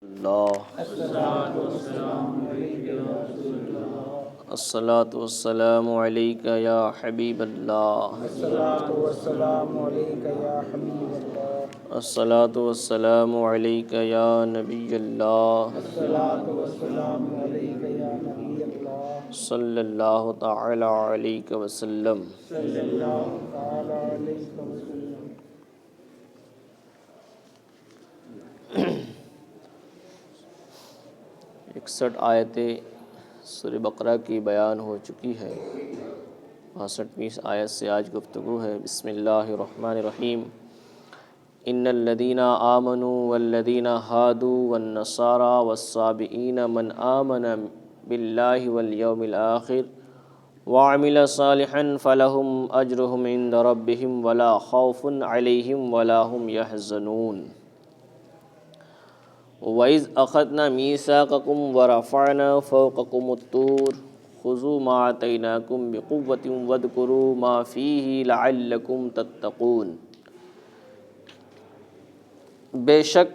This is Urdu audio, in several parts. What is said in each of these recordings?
اللہ الصلاۃ والسلام علیک یا حبیب اللہ الصلاۃ والسلام علیک یا نبی اللہ صلی اللہ تعالی علیہ وسلم۔ 61 آیتیں سورہ بقرہ کی بیان ہو چکی ہے۔ 62ویں آیت سے آج گفتگو ہے۔ بسم اللہ الرحمن الرحیم۔ ان الذین آمنوا والذین ہادوا والنصارى والصابئین من آمن باللہ والیوم الآخر وعمل صالحا فلہم اجرہم عند ربہم ولا خوف علیہم ولا هم يحزنون۔ وَإِذْ أَخَذْنَا مِيثَاقَكُمْ وَرَفَعْنَا فَوْقَكُمُ الطُّورَ خُذُوا مَا آتَيْنَاكُمْ بِقُوَّةٍ وَاذْكُرُوا مَا فِيهِ لَعَلَّكُمْ تَتَّقُونَ۔ بے شک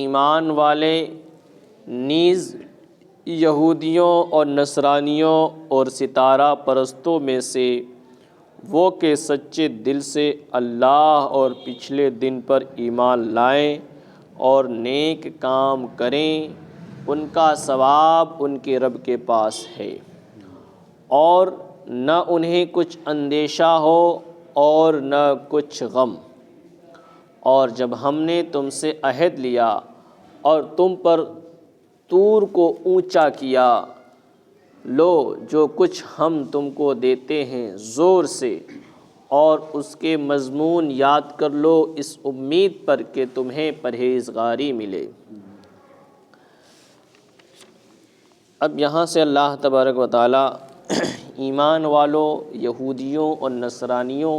ایمان والے نیز یہودیوں اور نصرانیوں اور ستارہ پرستوں میں سے وہ کہ سچے دل سے اللہ اور پچھلے دن پر ایمان لائیں اور نیک کام کریں، ان کا ثواب ان کے رب کے پاس ہے، اور نہ انہیں کچھ اندیشہ ہو اور نہ کچھ غم۔ اور جب ہم نے تم سے عہد لیا اور تم پر طور کو اونچا کیا، لو جو کچھ ہم تم کو دیتے ہیں زور سے، اور اس کے مضمون یاد کر لو اس امید پر کہ تمہیں پرہیزگاری ملے۔ اب یہاں سے اللہ تبارک و تعالی ایمان والوں، یہودیوں اور نصرانیوں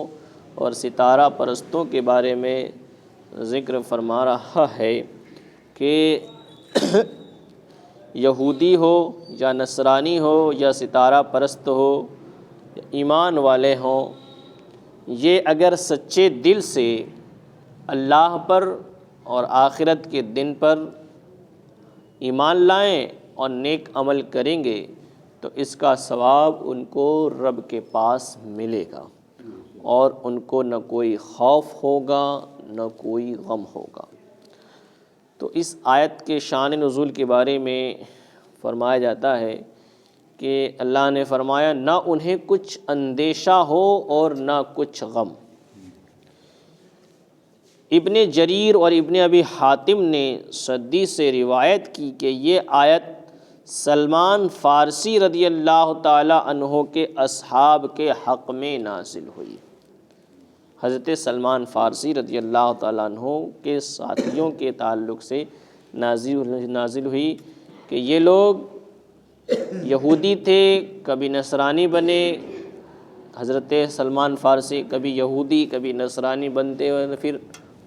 اور ستارہ پرستوں کے بارے میں ذکر فرما رہا ہے کہ یہودی ہو یا نصرانی ہو یا ستارہ پرست ہو یا ایمان والے ہوں، یہ اگر سچے دل سے اللہ پر اور آخرت کے دن پر ایمان لائیں اور نیک عمل کریں گے تو اس کا ثواب ان کو رب کے پاس ملے گا، اور ان کو نہ کوئی خوف ہوگا نہ کوئی غم ہوگا۔ تو اس آیت کے شان نزول کے بارے میں فرمایا جاتا ہے کہ اللہ نے فرمایا نہ انہیں کچھ اندیشہ ہو اور نہ کچھ غم۔ ابن جریر اور ابن ابی حاتم نے سدی سے روایت کی کہ یہ آیت سلمان فارسی رضی اللہ تعالی عنہ کے اصحاب کے حق میں نازل ہوئی۔ حضرت سلمان فارسی رضی اللہ تعالیٰ عنہ کے ساتھیوں کے تعلق سے نازل ہوئی کہ یہ لوگ یہودی تھے، کبھی نصرانی بنے۔ حضرت سلمان فارسی کبھی یہودی کبھی نصرانی بنتے اور پھر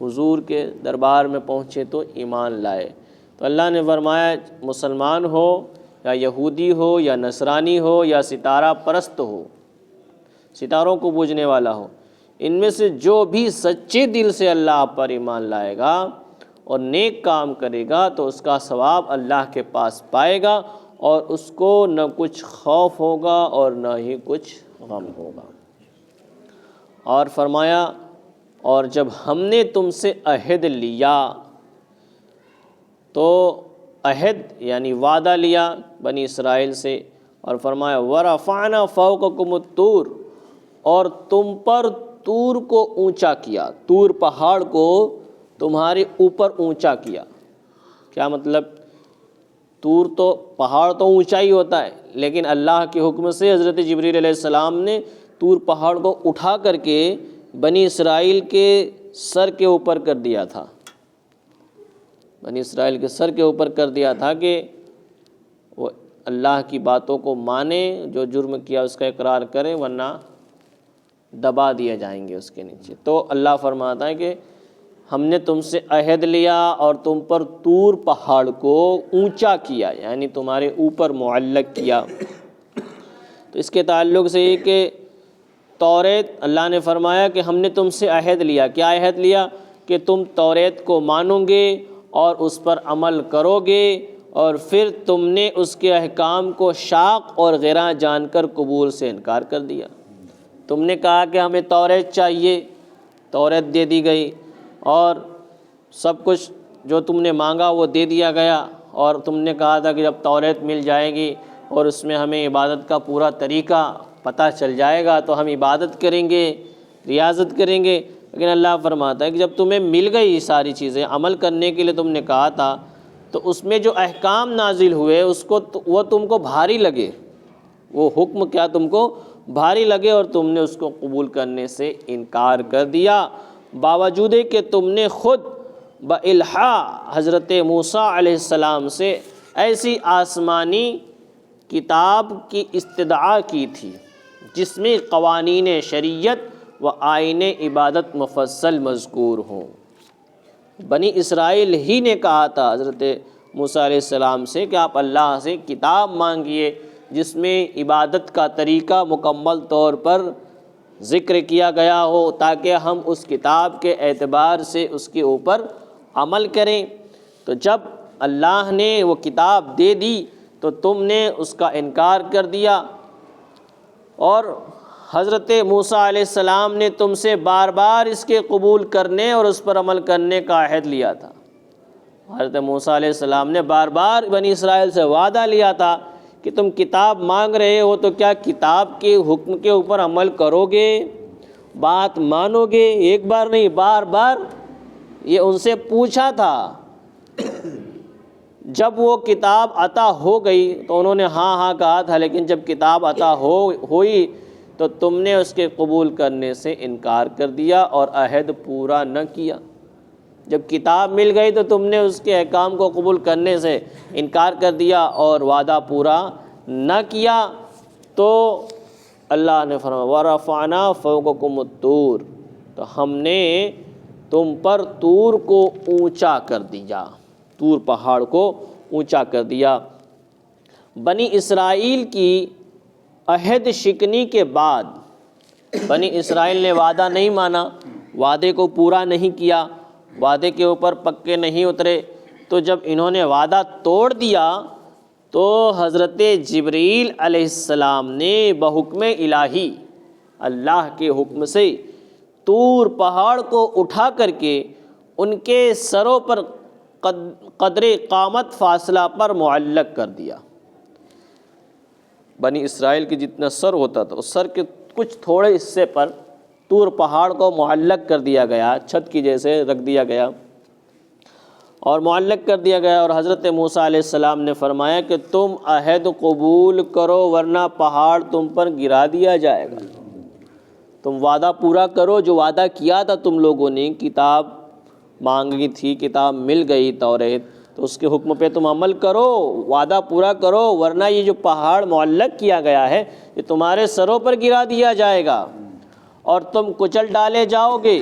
حضور کے دربار میں پہنچے تو ایمان لائے۔ تو اللہ نے فرمایا مسلمان ہو یا یہودی ہو یا نصرانی ہو یا ستارہ پرست ہو، ستاروں کو پوجنے والا ہو، ان میں سے جو بھی سچے دل سے اللہ پر ایمان لائے گا اور نیک کام کرے گا تو اس کا ثواب اللہ کے پاس پائے گا، اور اس کو نہ کچھ خوف ہوگا اور نہ ہی کچھ غم ہوگا۔ اور فرمایا اور جب ہم نے تم سے عہد لیا، تو عہد یعنی وعدہ لیا بنی اسرائیل سے، اور فرمایا وَرَفَعْنَا فَوْقَكُمُ الطُّورَ، اور تم پر طور کو اونچا کیا، طور پہاڑ کو تمہارے اوپر اونچا کیا۔ کیا مطلب؟ طور تو پہاڑ تو اونچا ہی ہوتا ہے، لیکن اللہ کے حکم سے حضرت جبریل علیہ السلام نے طور پہاڑ کو اٹھا کر کے بنی اسرائیل کے سر کے اوپر کر دیا تھا، بنی اسرائیل کے سر کے اوپر کر دیا تھا کہ وہ اللہ کی باتوں کو مانیں، جو جرم کیا اس کا اقرار کریں، ورنہ دبا دیا جائیں گے اس کے نیچے۔ تو اللہ فرماتا ہے کہ ہم نے تم سے عہد لیا اور تم پر طور پہاڑ کو اونچا کیا، یعنی تمہارے اوپر معلق کیا۔ تو اس کے تعلق سے یہ کہ توریت، اللہ نے فرمایا کہ ہم نے تم سے عہد لیا۔ کیا عہد لیا؟ کہ تم توریت کو مانو گے اور اس پر عمل کرو گے، اور پھر تم نے اس کے احکام کو شاق اور غیراں جان کر قبول سے انکار کر دیا۔ تم نے کہا کہ ہمیں توریت چاہیے، توریت دے دی گئی، اور سب کچھ جو تم نے مانگا وہ دے دیا گیا، اور تم نے کہا تھا کہ جب توریت مل جائے گی اور اس میں ہمیں عبادت کا پورا طریقہ پتہ چل جائے گا تو ہم عبادت کریں گے، ریاضت کریں گے۔ لیکن اللہ فرماتا ہے کہ جب تمہیں مل گئی یہ ساری چیزیں، عمل کرنے کے لیے تم نے کہا تھا، تو اس میں جو احکام نازل ہوئے وہ تم کو بھاری لگے، وہ حکم کیا تم کو بھاری لگے، اور تم نے اس کو قبول کرنے سے انکار کر دیا، باوجود کہ تم نے خود بالحاح حضرت موسیٰ علیہ السلام سے ایسی آسمانی کتاب کی استدعا کی تھی جس میں قوانین شریعت و آئین عبادت مفصل مذکور ہوں۔ بنی اسرائیل ہی نے کہا تھا حضرت موسیٰ علیہ السلام سے کہ آپ اللہ سے کتاب مانگیے جس میں عبادت کا طریقہ مکمل طور پر ذکر کیا گیا ہو، تاکہ ہم اس کتاب کے اعتبار سے اس کے اوپر عمل کریں۔ تو جب اللہ نے وہ کتاب دے دی تو تم نے اس کا انکار کر دیا، اور حضرت موسیٰ علیہ السلام نے تم سے بار بار اس کے قبول کرنے اور اس پر عمل کرنے کا عہد لیا تھا۔ حضرت موسیٰ علیہ السلام نے بار بار بنی اسرائیل سے وعدہ لیا تھا کہ تم کتاب مانگ رہے ہو تو کیا کتاب کے حکم کے اوپر عمل کرو گے، بات مانو گے؟ ایک بار نہیں، بار بار یہ ان سے پوچھا تھا۔ جب وہ کتاب عطا ہو گئی تو انہوں نے ہاں ہاں کہا تھا، لیکن جب کتاب عطا ہوئی تو تم نے اس کے قبول کرنے سے انکار کر دیا اور عہد پورا نہ کیا۔ جب کتاب مل گئی تو تم نے اس کے احکام کو قبول کرنے سے انکار کر دیا اور وعدہ پورا نہ کیا۔ تو اللہ نے فرمایا وَرَفَعْنَا فَوْقَكُمُ الطُّورَ، تو ہم نے تم پر طور کو اونچا کر دیا، طور پہاڑ کو اونچا کر دیا۔ بنی اسرائیل کی عہد شکنی کے بعد بنی اسرائیل نے وعدہ نہیں مانا، وعدے کو پورا نہیں کیا، وعدے کے اوپر پکے نہیں اترے، تو جب انہوں نے وعدہ توڑ دیا تو حضرت جبریل علیہ السلام نے بحکم الہی، اللہ کے حکم سے طور پہاڑ کو اٹھا کر کے ان کے سروں پر قدر قامت فاصلہ پر معلق کر دیا۔ بنی اسرائیل کی جتنا سر ہوتا تھا اس سر کے کچھ تھوڑے حصے پر طور پہاڑ کو معلق کر دیا گیا، چھت کی جیسے رکھ دیا گیا اور معلق کر دیا گیا، اور حضرت موسیٰ علیہ السلام نے فرمایا کہ تم عہد قبول کرو ورنہ پہاڑ تم پر گرا دیا جائے گا۔ تم وعدہ پورا کرو، جو وعدہ کیا تھا تم لوگوں نے، کتاب مانگی تھی، کتاب مل گئی توریت، تو اس کے حکم پہ تم عمل کرو، وعدہ پورا کرو، ورنہ یہ جو پہاڑ معلق کیا گیا ہے یہ تمہارے سروں پر گرا دیا جائے گا اور تم کچل ڈالے جاؤ گے۔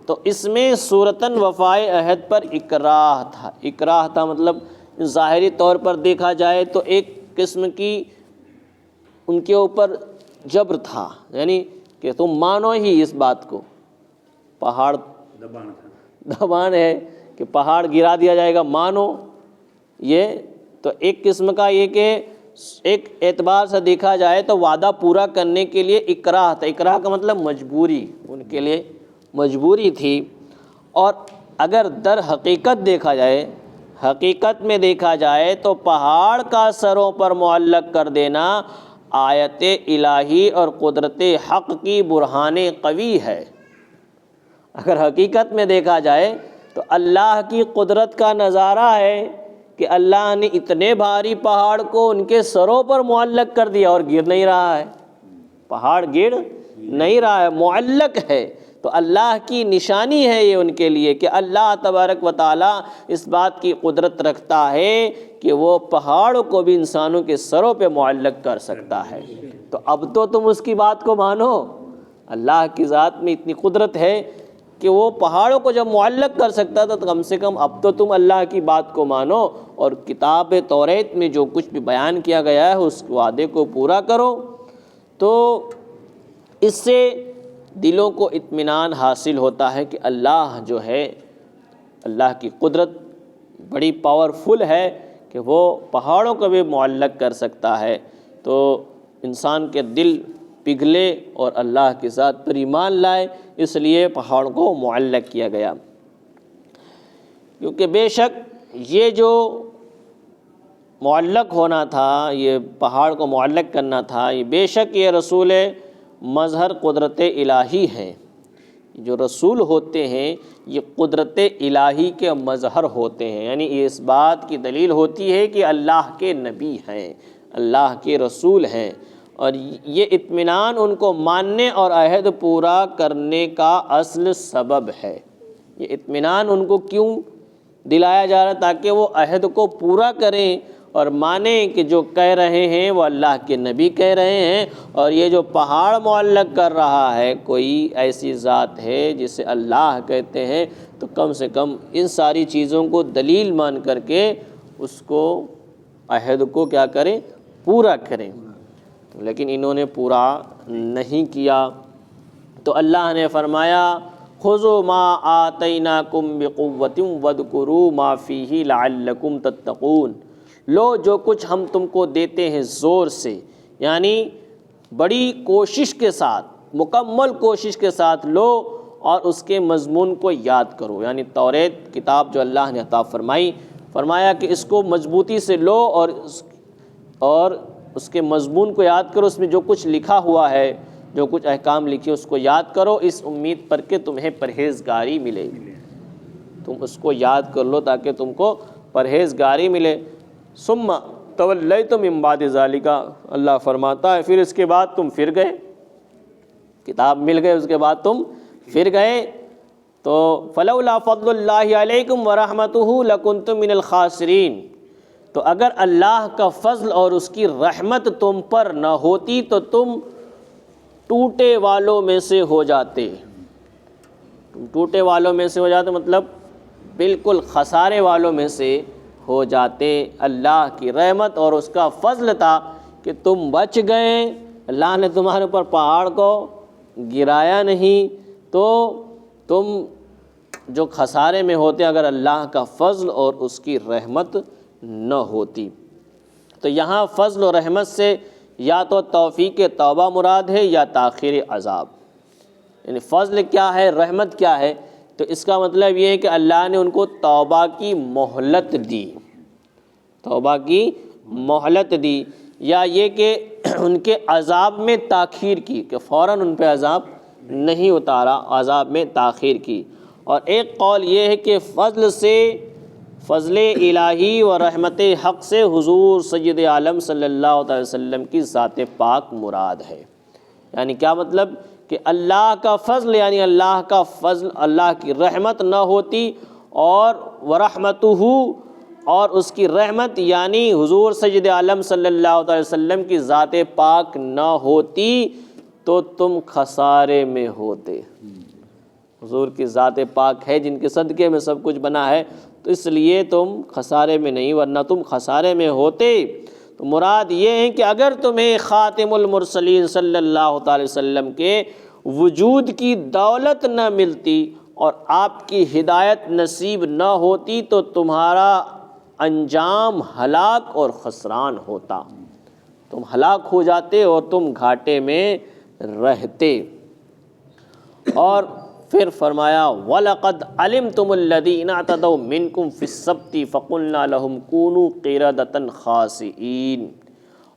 تو اس میں صورتاً وفائے عہد پر اکراہ تھا۔ اکراہ تھا مطلب ظاہری طور پر دیکھا جائے تو ایک قسم کی ان کے اوپر جبر تھا، یعنی کہ تم مانو ہی اس بات کو، پہاڑ دبان ہے کہ پہاڑ گرا دیا جائے گا، مانو۔ یہ تو ایک قسم کا یہ کہ ایک اعتبار سے دیکھا جائے تو وعدہ پورا کرنے کے لیے اکراہ تھا۔ اکراہ کا مطلب مجبوری، ان کے لیے مجبوری تھی۔ اور اگر در حقیقت دیکھا جائے، حقیقت میں دیکھا جائے تو پہاڑ کا سروں پر معلق کر دینا آیت الہی اور قدرت حق کی برہان قوی ہے۔ اگر حقیقت میں دیکھا جائے تو اللہ کی قدرت کا نظارہ ہے کہ اللہ نے اتنے بھاری پہاڑ کو ان کے سروں پر معلق کر دیا اور گر نہیں رہا ہے، پہاڑ گر نہیں رہا ہے، معلق ہے۔ تو اللہ کی نشانی ہے یہ ان کے لیے کہ اللہ تبارک و تعالیٰ اس بات کی قدرت رکھتا ہے کہ وہ پہاڑوں کو بھی انسانوں کے سروں پہ معلق کر سکتا ہے۔ تو اب تو تم اس کی بات کو مانو، اللہ کی ذات میں اتنی قدرت ہے کہ وہ پہاڑوں کو جب معلق کر سکتا تھا تو کم سے کم اب تو تم اللہ کی بات کو مانو اور کتاب توریت میں جو کچھ بھی بیان کیا گیا ہے اس وعدے کو پورا کرو۔ تو اس سے دلوں کو اطمینان حاصل ہوتا ہے کہ اللہ جو ہے اللہ کی قدرت بڑی پاورفل ہے کہ وہ پہاڑوں کو بھی معلق کر سکتا ہے۔ تو انسان کے دل پگھلے اور اللہ کے ذات پر ایمان لائے، اس لیے پہاڑوں کو معلق کیا گیا، کیونکہ بے شک یہ جو معلق ہونا تھا، یہ پہاڑ کو معلق کرنا تھا، یہ بے شک یہ رسول مظہر قدرت الہی ہے۔ جو رسول ہوتے ہیں یہ قدرت الہی کے مظہر ہوتے ہیں، یعنی یہ اس بات کی دلیل ہوتی ہے کہ اللہ کے نبی ہیں، اللہ کے رسول ہیں، اور یہ اطمینان ان کو ماننے اور عہد پورا کرنے کا اصل سبب ہے۔ یہ اطمینان ان کو کیوں دلایا جا رہا ہے؟ تاکہ وہ عہد کو پورا کریں اور مانیں کہ جو کہہ رہے ہیں وہ اللہ کے نبی کہہ رہے ہیں، اور یہ جو پہاڑ معلق کر رہا ہے کوئی ایسی ذات ہے جسے اللہ کہتے ہیں، تو کم سے کم ان ساری چیزوں کو دلیل مان کر کے اس کو عہد کو کیا کریں؟ پورا کریں۔ لیکن انہوں نے پورا نہیں کیا، تو اللہ نے فرمایا خذوا ما آتیناکم بقوۃ واذکروا ما فیہ لعلکم تتقون، لو جو کچھ ہم تم کو دیتے ہیں زور سے، یعنی بڑی کوشش کے ساتھ، مکمل کوشش کے ساتھ لو اور اس کے مضمون کو یاد کرو، یعنی توریت کتاب جو اللہ نے عطا فرمائی، فرمایا کہ اس کو مضبوطی سے لو اور اس کے مضمون کو یاد کرو، اس میں جو کچھ لکھا ہوا ہے، جو کچھ احکام لکھے اس کو یاد کرو، اس امید پر کہ تمہیں پرہیزگاری ملے، تم اس کو یاد کر لو تاکہ تم کو پرہیزگاری ملے۔ ثم تولیتم من بعد ذالک، اللہ فرماتا ہے پھر اس کے بعد تم پھر گئے، کتاب مل گئے، اس کے بعد تم پھر گئے، تو فلولا فضل اللہ علیکم ورحمتہ لکنتم من الخاسرین، تو اگر اللہ کا فضل اور اس کی رحمت تم پر نہ ہوتی تو تم ٹوٹے والوں میں سے ہو جاتے، ٹوٹے والوں میں سے ہو جاتے مطلب بالکل خسارے والوں میں سے ہو جاتے۔ اللہ کی رحمت اور اس کا فضل تھا کہ تم بچ گئے، اللہ نے تمہارے اوپر پہاڑ کو گرایا نہیں، تو تم جو خسارے میں ہوتے اگر اللہ کا فضل اور اس کی رحمت نہ ہوتی۔ تو یہاں فضل و رحمت سے یا تو توفیق توبہ مراد ہے یا تاخیر عذاب، یعنی فضل کیا ہے، رحمت کیا ہے، تو اس کا مطلب یہ ہے کہ اللہ نے ان کو توبہ کی مہلت دی، توبہ کی مہلت دی، یا یہ کہ ان کے عذاب میں تاخیر کی، کہ فوراً ان پہ عذاب نہیں اتارا، عذاب میں تاخیر کی۔ اور ایک قول یہ ہے کہ فضل سے، فضل الہی و رحمت حق سے حضور سید عالم صلی اللہ علیہ وسلم کی ذات پاک مراد ہے۔ یعنی کیا مطلب کہ اللہ کا فضل، یعنی اللہ کا فضل، اللہ کی رحمت نہ ہوتی، اور ورحمتہ، اور اس کی رحمت یعنی حضور سید عالم صلی اللہ علیہ وسلم کی ذات پاک نہ ہوتی تو تم خسارے میں ہوتے۔ حضور کی ذات پاک ہے جن کے صدقے میں سب کچھ بنا ہے، تو اس لیے تم خسارے میں نہیں، ورنہ تم خسارے میں ہوتے۔ تو مراد یہ ہے کہ اگر تمہیں خاتم المرسلین صلی اللہ علیہ وسلم کے وجود کی دولت نہ ملتی اور آپ کی ہدایت نصیب نہ ہوتی تو تمہارا انجام ہلاک اور خسران ہوتا، تم ہلاک ہو جاتے اور تم گھاٹے میں رہتے۔ اور پھر فرمایا وَلَقَدْ عَلِمْتُمُ الَّذِينَ اعْتَدَوْا مِنْكُمْ فِي السَّبْتِ فَقُلْنَا لَهُمْ كُونُوا قِرَدَةً خَاسِئِينَ،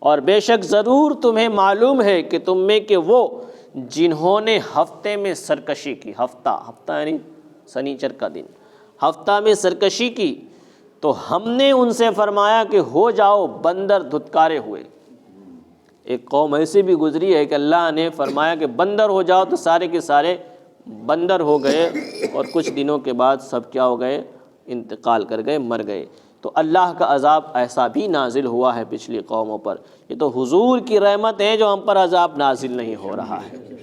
اور بے شک ضرور تمہیں معلوم ہے کہ تم میں کہ وہ جنہوں نے ہفتے میں سرکشی کی، ہفتہ یعنی سنیچر کا دن، ہفتہ میں سرکشی کی، تو ہم نے ان سے فرمایا کہ ہو جاؤ بندر دھتکارے ہوئے۔ ایک قوم ایسی بھی گزری ہے کہ اللہ نے فرمایا کہ بندر ہو جاؤ، تو سارے کے سارے بندر ہو گئے، اور کچھ دنوں کے بعد سب کیا ہو گئے؟ انتقال کر گئے، مر گئے۔ تو اللہ کا عذاب ایسا بھی نازل ہوا ہے پچھلی قوموں پر، یہ تو حضور کی رحمت ہے جو ہم پر عذاب نازل نہیں ہو رہا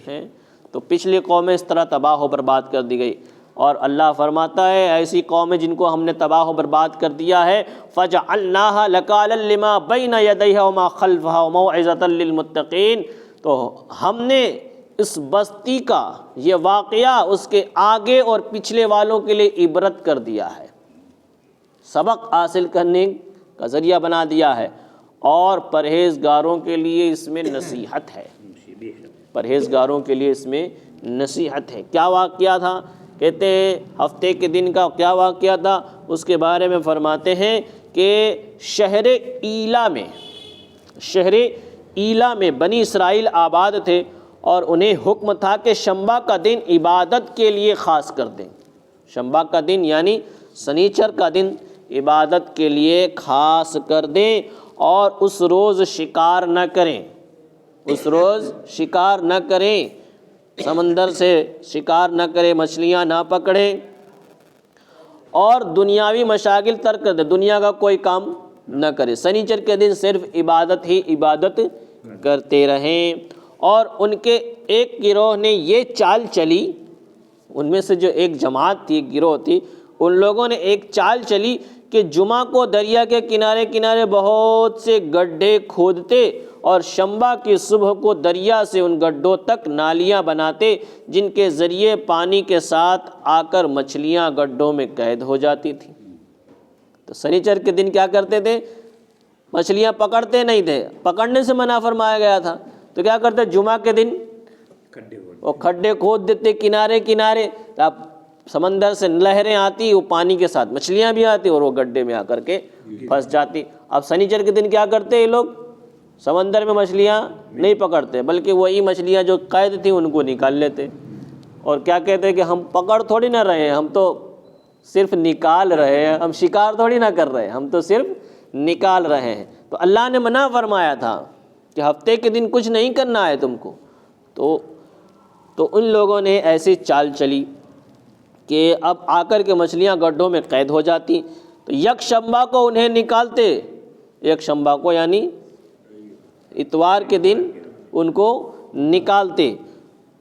ہے۔ تو پچھلی قومیں اس طرح تباہ و برباد کر دی گئی، اور اللہ فرماتا ہے ایسی قومیں جن کو ہم نے تباہ و برباد کر دیا ہے فَجَعَلْنَاهَا لَكَالًا لِمَا بَيْنَ يَدَيْهَا وَمَا خَلْفَهَا وَمَوْعِظَةً لِلْمُتَّقِينَ، تو ہم نے اس بستی کا یہ واقعہ اس کے آگے اور پچھلے والوں کے لیے عبرت کر دیا ہے، سبق حاصل کرنے کا ذریعہ بنا دیا ہے، اور پرہیزگاروں کے لیے اس میں نصیحت ہے، پرہیزگاروں کے لیے اس میں نصیحت ہے۔ کیا واقعہ تھا؟ کہتے ہیں ہفتے کے دن کا کیا واقعہ تھا، اس کے بارے میں فرماتے ہیں کہ شہر ایلا میں بنی اسرائیل آباد تھے، اور انہیں حکم تھا کہ شنبہ کا دن عبادت کے لیے خاص کر دیں۔ شنبہ کا دن یعنی سنیچر کا دن عبادت کے لیے خاص کر دیں، اور اس روز شکار نہ کریں، اس روز شکار نہ کریں، سمندر سے شکار نہ کریں، مچھلیاں نہ پکڑیں، اور دنیاوی مشاغل ترک کر دیں، دنیا کا کوئی کام نہ کرے، سنیچر کے دن صرف عبادت ہی عبادت کرتے رہیں۔ اور ان کے ایک گروہ نے یہ چال چلی، ان میں سے جو ایک جماعت تھی، ایک گروہ تھی، ان لوگوں نے ایک چال چلی کہ جمعہ کو دریا کے کنارے کنارے بہت سے گڈھے کھودتے، اور شنبہ کی صبح کو دریا سے ان گڈھوں تک نالیاں بناتے، جن کے ذریعے پانی کے ساتھ آ کر مچھلیاں گڈھوں میں قید ہو جاتی تھیں۔ تو سنیچر کے دن کیا کرتے تھے؟ مچھلیاں پکڑتے نہیں تھے، پکڑنے سے منع فرمایا گیا تھا، تو کیا کرتے؟ جمعہ کے دن وہ کھڈے کھود دیتے کنارے کنارے، اب سمندر سے لہریں آتی، وہ پانی کے ساتھ مچھلیاں بھی آتی، اور وہ گڈھے میں آ کر کے پھنس جاتی۔ اب سنیچر کے دن کیا کرتے یہ لوگ؟ سمندر میں مچھلیاں نہیں پکڑتے، بلکہ وہی مچھلیاں جو قید تھیں ان کو نکال لیتے، اور کیا کہتے کہ ہم پکڑ تھوڑی نہ رہے ہیں، ہم تو صرف نکال رہے ہیں، ہم شکار تھوڑی نہ کر رہے ہیں، ہم تو صرف نکال رہے ہیں۔ تو اللہ نے منع فرمایا تھا کہ ہفتے کے دن کچھ نہیں کرنا ہے تم کو، تو ان لوگوں نے ایسی چال چلی کہ اب آ کر کے مچھلیاں گڈھوں میں قید ہو جاتی، تو یک شنبہ کو انہیں نکالتے، یک شنبہ کو یعنی اتوار کے دن ان کو نکالتے۔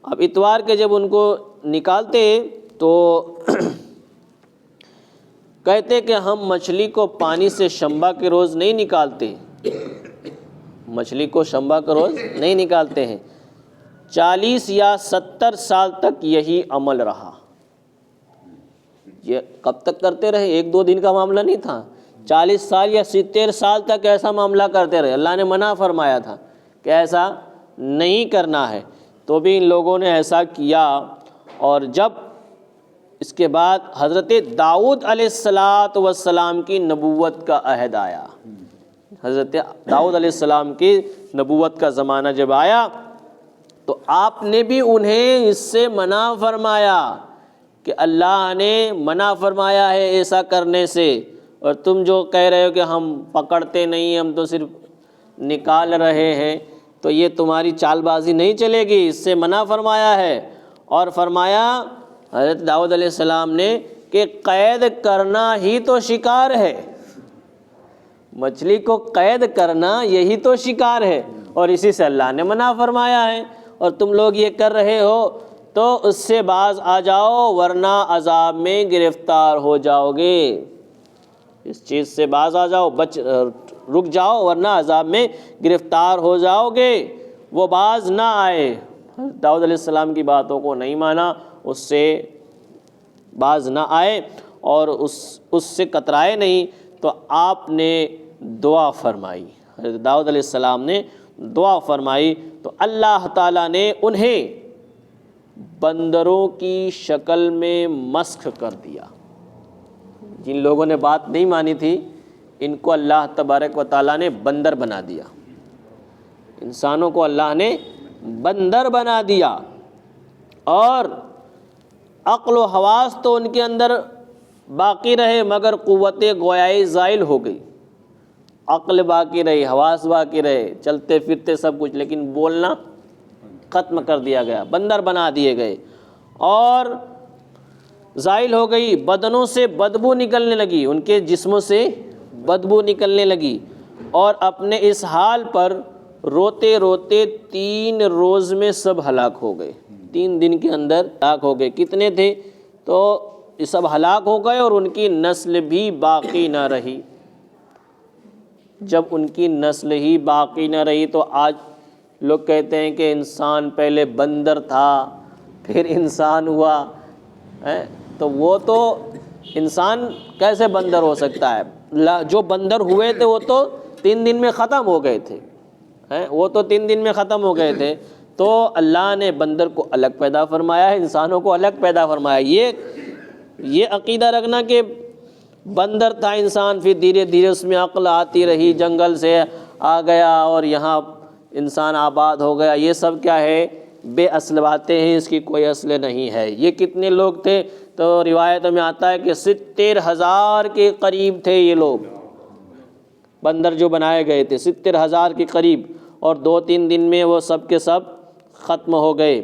اب اتوار کے جب ان کو نکالتے تو کہتے کہ ہم مچھلی کو پانی سے شنبہ کے روز نہیں نکالتے، مچھلی کو شنبہ کے روز نہیں نکالتے ہیں۔ 40 یا 70 سال تک یہی عمل رہا۔ یہ کب تک کرتے رہے؟ ایک دو دن کا معاملہ نہیں تھا، 40 سال یا 70 سال تک ایسا معاملہ کرتے رہے۔ اللہ نے منع فرمایا تھا کہ ایسا نہیں کرنا ہے، تو بھی ان لوگوں نے ایسا کیا۔ اور جب اس کے بعد حضرت داؤد علیہ السلام کی نبوت کا عہد آیا، حضرت داؤد علیہ السلام کی نبوت کا زمانہ جب آیا، تو آپ نے بھی انہیں اس سے منع فرمایا کہ اللہ نے منع فرمایا ہے ایسا کرنے سے، اور تم جو کہہ رہے ہو کہ ہم پکڑتے نہیں، ہم تو صرف نکال رہے ہیں، تو یہ تمہاری چال بازی نہیں چلے گی، اس سے منع فرمایا ہے۔ اور فرمایا حضرت داؤد علیہ السلام نے کہ قید کرنا ہی تو شکار ہے، مچھلی کو قید کرنا یہی تو شکار ہے، اور اسی سے اللہ نے منع فرمایا ہے، اور تم لوگ یہ کر رہے ہو تو اس سے باز آ جاؤ، ورنہ عذاب میں گرفتار ہو جاؤ گے، اس چیز سے باز آ جاؤ، رک جاؤ، ورنہ عذاب میں گرفتار ہو جاؤ گے۔ وہ باز نہ آئے، داؤد علیہ السلام کی باتوں کو نہیں مانا، اس سے باز نہ آئے اور اس سے کترائے نہیں، تو آپ نے دعا فرمائی، حضرت داؤد علیہ السلام نے دعا فرمائی، تو اللہ تعالیٰ نے انہیں بندروں کی شکل میں مسخ کر دیا۔ جن لوگوں نے بات نہیں مانی تھی ان کو اللہ تبارک و تعالیٰ نے بندر بنا دیا، انسانوں کو اللہ نے بندر بنا دیا، اور عقل و حواس تو ان کے اندر باقی رہے مگر قوت گویائی زائل ہو گئی۔ عقل باقی رہی، حواس باقی رہے، چلتے پھرتے سب کچھ، لیکن بولنا ختم کر دیا گیا، بندر بنا دیے گئے، اور زائل ہو گئی، بدنوں سے بدبو نکلنے لگی، ان کے جسموں سے بدبو نکلنے لگی، اور اپنے اس حال پر روتے روتے 3 روز میں سب ہلاک ہو گئے، 3 دن کے اندر ہلاک ہو گئے۔ کتنے تھے؟ تو یہ سب ہلاک ہو گئے، اور ان کی نسل بھی باقی نہ رہی۔ جب ان کی نسل ہی باقی نہ رہی تو آج لوگ کہتے ہیں کہ انسان پہلے بندر تھا پھر انسان ہوا، تو وہ تو انسان کیسے بندر ہو سکتا ہے؟ جو بندر ہوئے تھے وہ تو 3 دن میں ختم ہو گئے تھے، وہ تو 3 دن میں ختم ہو گئے تھے۔ تو اللہ نے بندر کو الگ پیدا فرمایا ہے، انسانوں کو الگ پیدا فرمایا۔ یہ عقیدہ رکھنا کہ بندر تھا انسان، پھر دھیرے دھیرے اس میں عقل آتی رہی، جنگل سے آ گیا اور یہاں انسان آباد ہو گیا، یہ سب کیا ہے؟ بے اصل باتیں ہیں، اس کی کوئی اصل نہیں ہے۔ یہ کتنے لوگ تھے؟ تو روایتوں میں آتا ہے کہ 70,000 کے قریب تھے یہ لوگ، بندر جو بنائے گئے تھے 70,000 کے قریب، اور 2-3 دن میں وہ سب کے سب ختم ہو گئے۔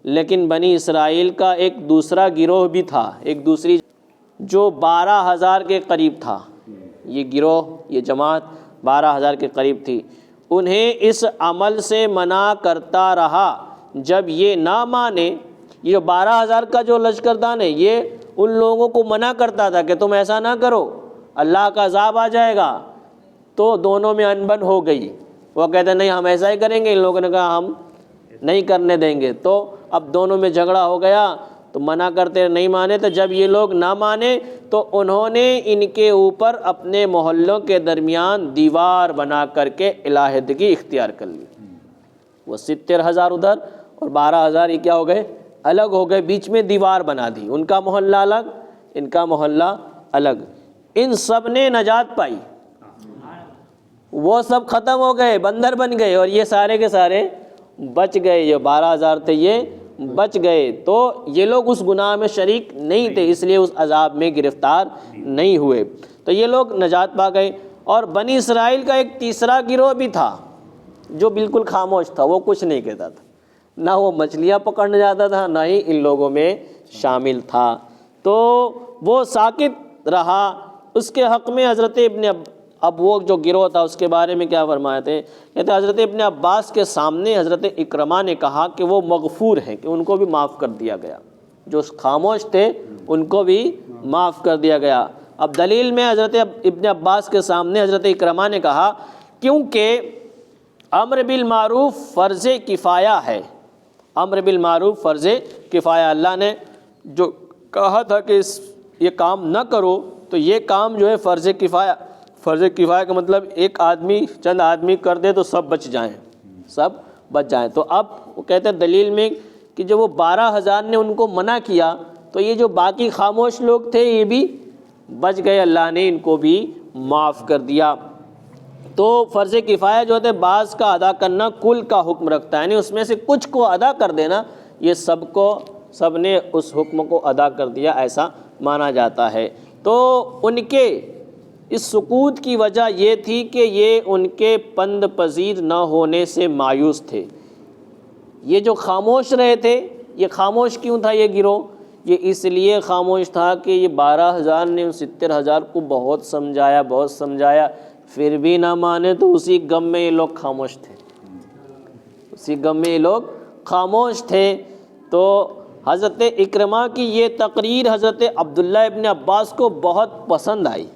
لیکن بنی اسرائیل کا ایک دوسرا گروہ بھی تھا، ایک دوسری جو 12,000 کے قریب تھا۔ یہ گروہ، یہ جماعت 12,000 کے قریب تھی۔ انہیں اس عمل سے منع کرتا رہا، جب یہ نہ مانے۔ یہ 12,000 کا جو لشکر تھا نا، یہ ان لوگوں کو منع کرتا تھا کہ تم ایسا نہ کرو، اللہ کا عذاب آ جائے گا۔ تو دونوں میں انبن ہو گئی، وہ کہتے نہیں ہم ایسا ہی کریں گے، ان لوگوں نے کہا ہم نہیں کرنے دیں گے۔ تو اب دونوں میں جھگڑا ہو گیا، تو منع کرتے نہیں مانے، تو جب یہ لوگ نہ مانے تو انہوں نے ان کے اوپر اپنے محلوں کے درمیان دیوار بنا کر کے علیحدگی اختیار کر لی۔ وہ 70,000 ادھر اور 12,000 یہ کیا ہو گئے؟ الگ ہو گئے، بیچ میں دیوار بنا دی، ان کا محلہ الگ، ان کا محلہ الگ۔ ان سب نے نجات پائی، وہ سب ختم ہو گئے، بندر بن گئے، اور یہ سارے کے سارے بچ گئے۔ یہ 12,000 تھے یہ بچ گئے۔ تو یہ لوگ اس گناہ میں شریک نہیں تھے، اس لیے اس عذاب میں گرفتار نہیں ہوئے، تو یہ لوگ نجات پا گئے۔ اور بنی اسرائیل کا ایک تیسرا گروہ بھی تھا جو بالکل خاموش تھا، وہ کچھ نہیں کہتا تھا، نہ وہ مچھلیاں پکڑنے جاتا تھا، نہ ہی ان لوگوں میں شامل تھا۔ تو وہ ساکت رہا۔ اس کے حق میں حضرت اب وہ جو گروہ تھا اس کے بارے میں کیا فرمایا تھے؟ کہتے حضرت ابن عباس کے سامنے حضرت اکرمہ نے کہا کہ وہ مغفور ہیں، کہ ان کو بھی معاف کر دیا گیا، جو خاموش تھے ان کو بھی معاف کر دیا گیا۔ اب دلیل میں حضرت ابن عباس کے سامنے حضرت اکرمہ نے کہا کیونکہ امر بالمعروف فرض کفایہ ہے، امر بالمعروف فرض کفایہ، اللہ نے جو کہا تھا کہ یہ کام نہ کرو، تو یہ کام جو ہے فرض کفایہ۔ فرض کفایہ کا مطلب ایک آدمی، چند آدمی کر دے تو سب بچ جائیں، سب بچ جائیں۔ تو اب وہ کہتے ہیں دلیل میں کہ جب وہ 12,000 نے ان کو منع کیا تو یہ جو باقی خاموش لوگ تھے یہ بھی بچ گئے، اللہ نے ان کو بھی معاف کر دیا۔ تو فرض کفایہ جو ہوتا ہے بعض کا ادا کرنا کل کا حکم رکھتا ہے، یعنی اس میں سے کچھ کو ادا کر دینا، یہ سب نے اس حکم کو ادا کر دیا، ایسا مانا جاتا ہے۔ تو ان کے اس سکوت کی وجہ یہ تھی کہ یہ ان کے پند پذیر نہ ہونے سے مایوس تھے۔ یہ جو خاموش رہے تھے، یہ خاموش کیوں تھا یہ گروہ؟ یہ اس لیے خاموش تھا کہ یہ 12,000 نے 70,000 کو بہت سمجھایا، پھر بھی نہ مانے، تو اسی غم میں یہ لوگ خاموش تھے، اسی غم میں یہ لوگ خاموش تھے۔ تو حضرت اکرمہ کی یہ تقریر حضرت عبداللہ ابن عباس کو بہت پسند آئی،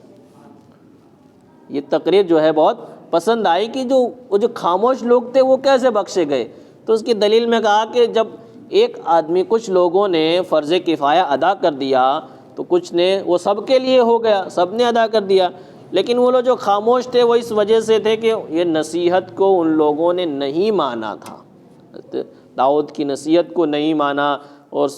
یہ تقریر جو ہے بہت پسند آئی کہ وہ جو خاموش لوگ تھے وہ کیسے بخشے گئے۔ تو اس کی دلیل میں کہا کہ جب ایک آدمی، کچھ لوگوں نے فرض کفایہ ادا کر دیا تو کچھ نے، وہ سب کے لیے ہو گیا، سب نے ادا کر دیا، لیکن وہ لوگ جو خاموش تھے وہ اس وجہ سے تھے کہ یہ نصیحت کو ان لوگوں نے نہیں مانا تھا، داؤد کی نصیحت کو نہیں مانا اور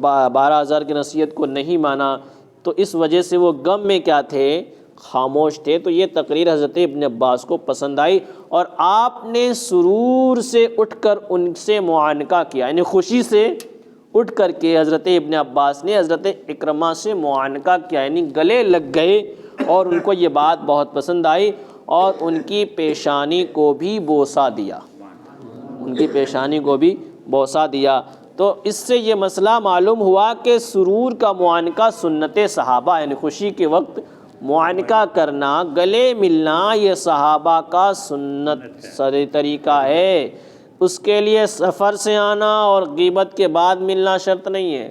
12,000 کی نصیحت کو نہیں مانا، تو اس وجہ سے وہ غم میں کیا تھے؟ خاموش تھے۔ تو یہ تقریر حضرت ابن عباس کو پسند آئی اور آپ نے سرور سے اٹھ کر ان سے معانقہ کیا، یعنی خوشی سے اٹھ کر کے حضرت ابن عباس نے حضرت اکرمہ سے معانقہ کیا، یعنی گلے لگ گئے، اور ان کو یہ بات بہت پسند آئی اور ان کی پیشانی کو بھی بوسہ دیا، ان کی پیشانی کو بھی بوسہ دیا۔ تو اس سے یہ مسئلہ معلوم ہوا کہ سرور کا معانقہ سنت صحابہ، یعنی خوشی کے وقت معانقہ کرنا، گلے ملنا، یہ صحابہ کا سنت سری طریقہ ہے۔ اس کے لیے سفر سے آنا اور غیبت کے بعد ملنا شرط نہیں ہے۔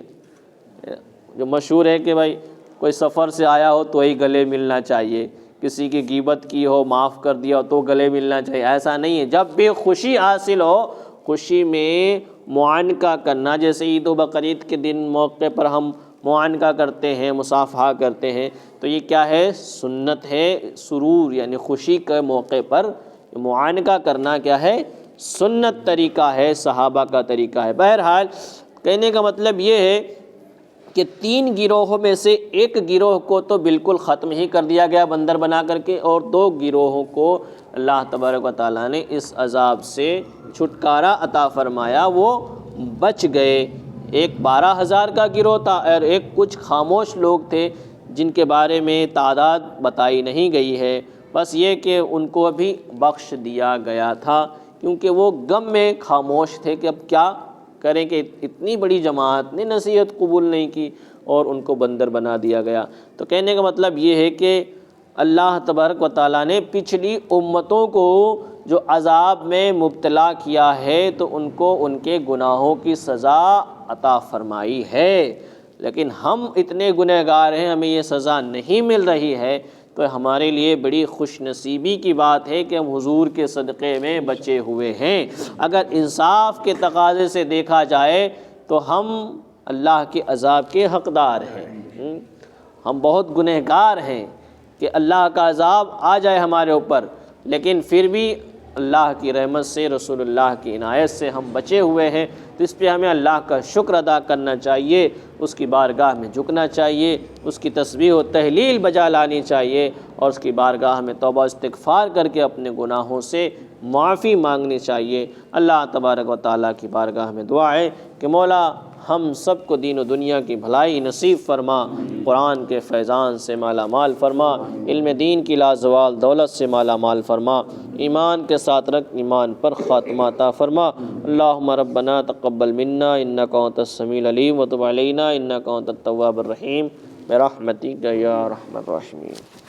جو مشہور ہے کہ بھائی کوئی سفر سے آیا ہو تو ہی گلے ملنا چاہیے، کسی کی غیبت کی ہو معاف کر دیا تو گلے ملنا چاہیے، ایسا نہیں ہے۔ جب بھی خوشی حاصل ہو خوشی میں معانقہ کرنا، جیسے عید و بقرعید کے دن موقع پر ہم معانقہ کرتے ہیں، مصافحہ کرتے ہیں، تو یہ کیا ہے؟ سنت ہے۔ سرور یعنی خوشی کے موقع پر معانقہ کرنا کیا ہے؟ سنت طریقہ ہے، صحابہ کا طریقہ ہے۔ بہرحال کہنے کا مطلب یہ ہے کہ 3 گروہوں میں سے ایک گروہ کو تو بالکل ختم ہی کر دیا گیا بندر بنا کر کے، اور 2 گروہوں کو اللہ تبارک و تعالیٰ نے اس عذاب سے چھٹکارا عطا فرمایا، وہ بچ گئے۔ ایک 12,000 کا گروہ تھا اور ایک کچھ خاموش لوگ تھے جن کے بارے میں تعداد بتائی نہیں گئی ہے، بس یہ کہ ان کو بھی بخش دیا گیا تھا، کیونکہ وہ غم میں خاموش تھے کہ اب کیا کریں کہ اتنی بڑی جماعت نے نصیحت قبول نہیں کی اور ان کو بندر بنا دیا گیا۔ تو کہنے کا مطلب یہ ہے کہ اللہ تبارک و تعالیٰ نے پچھلی امتوں کو جو عذاب میں مبتلا کیا ہے تو ان کو ان کے گناہوں کی سزا عطا فرمائی ہے، لیکن ہم اتنے گنہگار ہیں، ہمیں یہ سزا نہیں مل رہی ہے، تو ہمارے لیے بڑی خوش نصیبی کی بات ہے کہ ہم حضور کے صدقے میں بچے ہوئے ہیں۔ اگر انصاف کے تقاضے سے دیکھا جائے تو ہم اللہ کے عذاب کے حقدار ہیں، ہم بہت گنہگار ہیں کہ اللہ کا عذاب آ جائے ہمارے اوپر، لیکن پھر بھی اللہ کی رحمت سے، رسول اللہ کی عنایت سے ہم بچے ہوئے ہیں، تو اس پہ ہمیں اللہ کا شکر ادا کرنا چاہیے، اس کی بارگاہ میں جھکنا چاہیے، اس کی تسبیح و تہلیل بجا لانی چاہیے، اور اس کی بارگاہ میں توبہ استغفار کر کے اپنے گناہوں سے معافی مانگنی چاہیے۔ اللہ تبارک و تعالیٰ کی بارگاہ میں دعا ہے کہ مولا ہم سب کو دین و دنیا کی بھلائی نصیب فرما، قرآن کے فیضان سے مالا مال فرما، علم دین کی لازوال دولت سے مالا مال فرما، ایمان کے ساتھ رکھ ایمان پر خاتمہ عطا فرما۔ اللہم ربنا تقبل منا انک انت السمیع العلیم وتب علینا انک انت التواب الرحیم برحمتک یا ارحم الراحمین۔